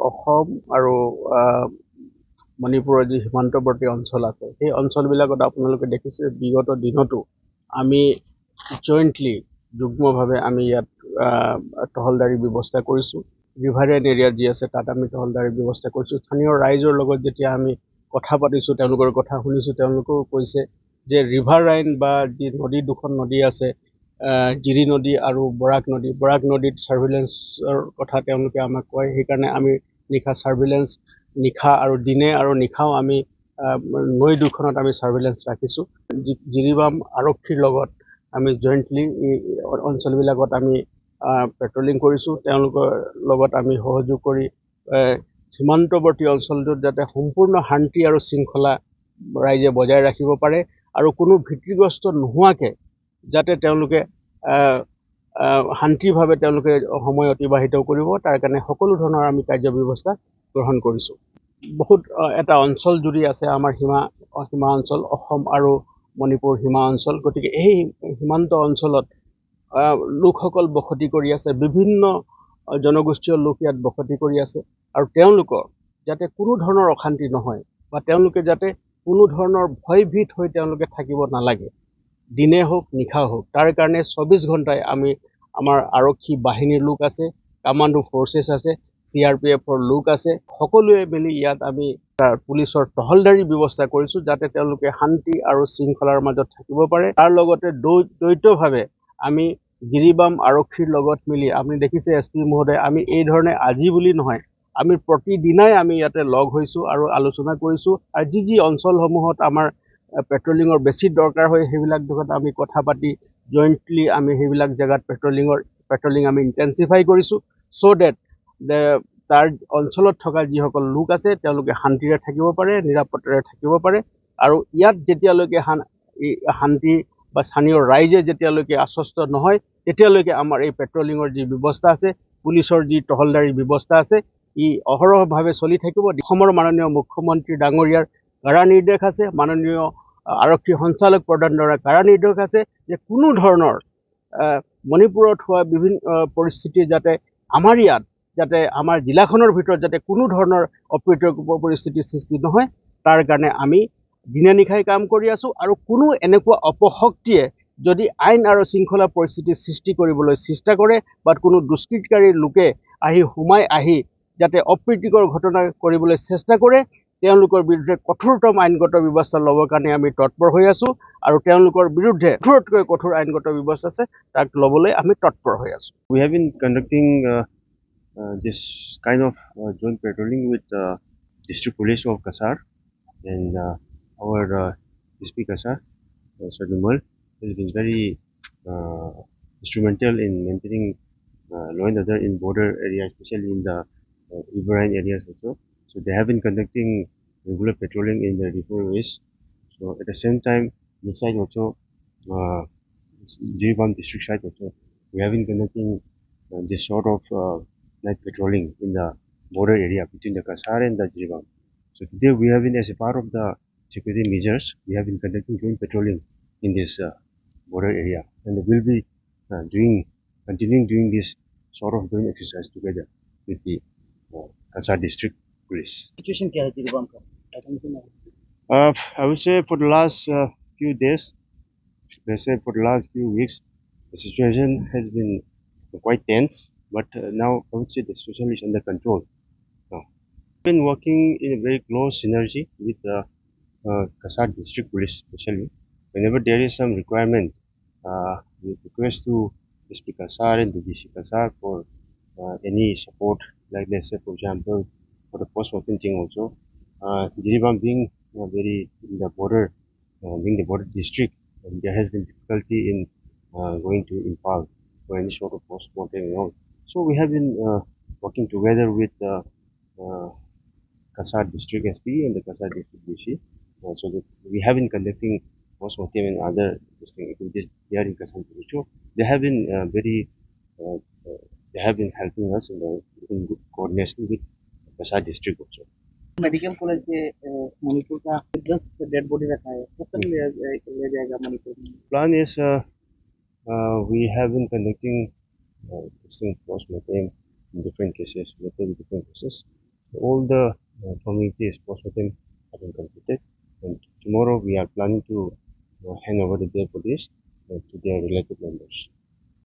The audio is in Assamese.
অসম আৰু মণিপুৰৰ যি সীমান্তৱৰ্তী অঞ্চল আছে সেই অঞ্চলবিলাকত আপোনালোকে দেখিছে বিগত দিনতো আমি জইণ্টলি যুগ্মভাৱে আমি ইয়াত টহলদাৰী ব্যৱস্থা কৰিছোঁ। ৰিভাৰেন এৰিয়াত যি আছে তাত আমি টহলদাৰী ব্যৱস্থা কৰিছোঁ। স্থানীয় ৰাইজৰ লগত যেতিয়া আমি কথা পাতিছোঁ, তেওঁলোকৰ কথা শুনিছোঁ, তেওঁলোকেও কৈছে যে ৰিভাৰ ৰাইন বা যি নদী দুখন নদী আছে, জিৰি নদী আৰু বৰাক নদীত ছাৰ্ভিলেঞ্চৰ কথা তেওঁলোকে আমাক কয়। সেইকাৰণে আমি নিশা ছাৰ্ভিলেঞ্চ নিশা আৰু দিনে আৰু নিশাও আমি নৈ দুখনত আমি ছাৰ্ভিলেঞ্চ ৰাখিছোঁ। জিৰিবাম আৰক্ষীৰ লগত আমি জইণ্টলি এই অঞ্চলবিলাকত আমি পেট্ৰলিং কৰিছোঁ। তেওঁলোকৰ লগত আমি সহযোগ কৰি সীমান্তৱৰ্তী অঞ্চলটোত যাতে সম্পূৰ্ণ শান্তি আৰু শৃংখলা ৰাইজে বজাই ৰাখিব পাৰে আৰু কোনো ভীতিগ্ৰস্ত নোহোৱাকৈ যাতে তেওঁলোকে শান্তিভাৱে তেওঁলোকে সময় অতিবাহিত কৰিব, তাৰ কাৰণে সকলো ধৰণৰ আমি কাৰ্যব্যৱস্থা গ্ৰহণ কৰিছোঁ। বহুত এটা অঞ্চল জুৰি আছে আমাৰ সীমা অঞ্চল, অসম আৰু মণিপুৰ সীমা অঞ্চল। গতিকে এই সীমান্ত অঞ্চলত লোকসকল বসতি কৰি আছে, বিভিন্ন জনগোষ্ঠীয় লোক ইয়াত বসতি কৰি আছে আৰু তেওঁলোকৰ যাতে কোনো ধৰণৰ অশান্তি নহয় বা তেওঁলোকে যাতে কোনো ধৰণৰ ভয়ভীত হৈ তেওঁলোকে থাকিব নালাগে, দিনে হওক নিশা হওক, তাৰ কাৰণে 24 ঘণ্টাই আমাৰ আৰক্ষী বাহিনীৰ লোক আছে, কামাণ্ডো ফ'ৰ্চেছ আছে, CRPFৰ লোক আছে, সকলোৱে মিলি ইয়াত আমি পুলিচৰ টহলদাৰী ব্যৱস্থা কৰিছোঁ যাতে তেওঁলোকে শান্তি আৰু শৃংখলাৰ মাজত থাকিব পাৰে। তাৰ লগতে দ্বৈতভাৱে আমি জিৰিবাম আৰক্ষীৰ লগত মিলি আপুনি দেখিছে SP মহোদয়, আমি এই ধৰণে আজি বুলি নহয়, আমি প্ৰতিদিনাই আমি ইয়াতে লগ হৈছোঁ আৰু আলোচনা কৰিছোঁ আৰু যি অঞ্চলসমূহত আমাৰ পেট্ৰলিঙৰ বেছি দৰকাৰ হয় সেইবিলাক জেগাত আমি কথা পাতি জইণ্টলি আমি সেইবিলাক জেগাত পেট্ৰলিং আমি ইণ্টেনচিফাই কৰিছোঁ ছ' ডেট তাৰ অঞ্চলত থকা যিসকল লোক আছে তেওঁলোকে শান্তিৰে থাকিব পাৰে, নিৰাপত্তাৰে থাকিব পাৰে। আৰু ইয়াত যেতিয়ালৈকে শান্তি বা স্থানীয় ৰাইজে যেতিয়ালৈকে আশ্বস্ত নহয় তেতিয়ালৈকে আমাৰ এই পেট্ৰলিঙৰ যি ব্যৱস্থা আছে, পুলিচৰ যি টহলদাৰী ব্যৱস্থা আছে, ই অহৰহভাৱে চলি থাকিব। অসমৰ মাননীয় মুখ্যমন্ত্ৰী ডাঙৰীয়াৰ কাৰা নিৰ্দেশ আছে, মাননীয় আৰক্ষী সঞ্চালক প্ৰধান দ্বাৰা কাৰা নিৰ্দেশ আছে যে কোনো ধৰণৰ মণিপুৰত হোৱা বিভিন্ন পৰিস্থিতি যাতে আমাৰ জিলাখনৰ ভিতৰত যাতে কোনো ধৰণৰ অপ্ৰীতিকৰ পৰিস্থিতিৰ সৃষ্টি নহয়, তাৰ কাৰণে আমি দিনে নিশাই কাম কৰি আছোঁ। আৰু কোনো এনেকুৱা অপশক্তিয়ে যদি আইন আৰু শৃংখলা পৰিস্থিতিৰ সৃষ্টি কৰিবলৈ চেষ্টা কৰে বা কোনো দুষ্কৃতকাৰী লোকে সোমাই আহি যাতে অপ্ৰীতিকৰ ঘটনা কৰিবলৈ চেষ্টা কৰে, তেওঁলোকৰ বিৰুদ্ধে কঠোৰতম আইনগত ব্যৱস্থা ল'বৰ কাৰণে আমি তৎপৰ হৈ আছোঁ আৰু তেওঁলোকৰ বিৰুদ্ধে কঠোৰতকৈ কঠোৰ আইনগত ব্যৱস্থা আছে তাক ল'বলৈ আমি তৎপৰ হৈ আছোঁ। We have been conducting this kind of joint patrolling with District Police of Kasar, and our SP Kasar, Sir Numal, has been very instrumental in maintaining law and order in border areas, especially in the riverine areas also. So they have been conducting regular patrolling in the river ways. So at the same time, this side also, Jiribam district side also, we have been conducting this sort of night patrolling in the border area between the Kasar and the Jiribam. So today we have been, as a part of the security measures, we have been conducting joint patrolling in this border area, and we will be continuing doing this sort of joint exercise together with the Kasar district police. Situation क्या है जिरीबाम का? I would say for the last few days, let's say for the last few weeks, the situation has been quite tense, but now I would say the situation is under control. We've been working in a very close synergy with the Kasar district police, especially whenever there is some requirement, we request to SP Kasar and the DC Kasar for any support, like let's say for example for the post-mortem thing also. Jiribam being very in the border, being the border district, and there has been difficulty in going to Impal for any sort of post-mortem and all. So we have been working together with Kasar district SP and the Kasar district DC, so that we have been conducting post-mortem and other activities there in Kasar district. So they have been they have been helping us in good coordination with Kasar district also. Medical college के मणिपुर का 10 डेड बॉडी रखा है, कब तक ले जाएगा मणिपुर में? Plan is we have been conducting testing post-mortem in different cases, All the formalities, most of them have been completed. And tomorrow we are planning to hand over the dead bodies to their related members.